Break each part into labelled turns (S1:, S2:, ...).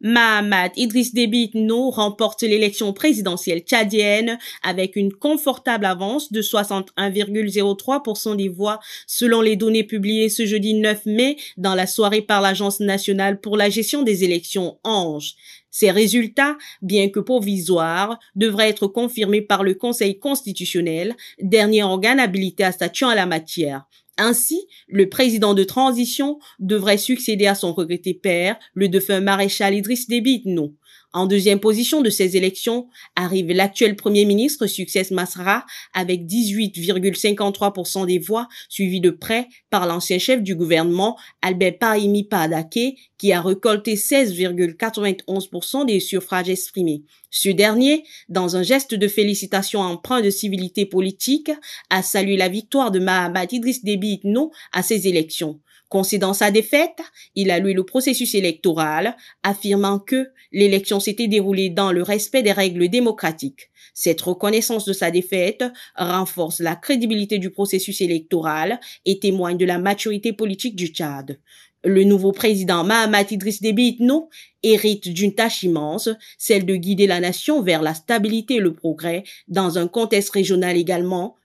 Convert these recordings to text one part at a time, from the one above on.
S1: Mahamat Idriss Déby Itno remporte l'élection présidentielle tchadienne avec une confortable avance de 61,03% des voix selon les données publiées ce jeudi 9 mai dans la soirée par l'Agence nationale pour la gestion des élections ANGE. Ces résultats, bien que provisoires, devraient être confirmés par le Conseil constitutionnel, dernier organe habilité à statuer en la matière. Ainsi, le président de transition devrait succéder à son regretté père, le défunt maréchal Idriss Déby Itno. En deuxième position de ces élections arrive l'actuel premier ministre Succès Masra avec 18,53% des voix, suivi de près par l'ancien chef du gouvernement Albert Pahimi Padaké qui a récolté 16,91% des suffrages exprimés. Ce dernier, dans un geste de félicitation empreint de civilité politique, a salué la victoire de Mahamat Idriss Déby Itno à ces élections. Concédant sa défaite, il a loué le processus électoral, affirmant que l'élection s'était déroulée dans le respect des règles démocratiques. Cette reconnaissance de sa défaite renforce la crédibilité du processus électoral et témoigne de la maturité politique du Tchad. Le nouveau président Mahamat Idriss Déby Itno hérite d'une tâche immense, celle de guider la nation vers la stabilité et le progrès dans un contexte régional également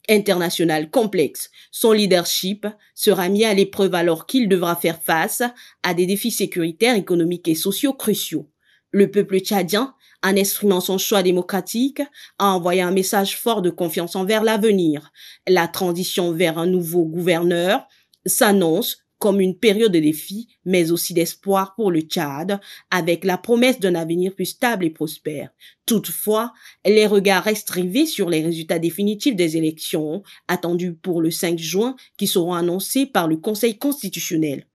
S1: international complexe. Son leadership sera mis à l'épreuve alors qu'il devra faire face à des défis sécuritaires, économiques et sociaux cruciaux. Le peuple tchadien, en exprimant son choix démocratique, a envoyé un message fort de confiance envers l'avenir. La transition vers un nouveau gouverneur s'annonce comme une période de défis, mais aussi d'espoir pour le Tchad, avec la promesse d'un avenir plus stable et prospère. Toutefois, les regards restent rivés sur les résultats définitifs des élections, attendus pour le 5 juin, qui seront annoncés par le Conseil constitutionnel.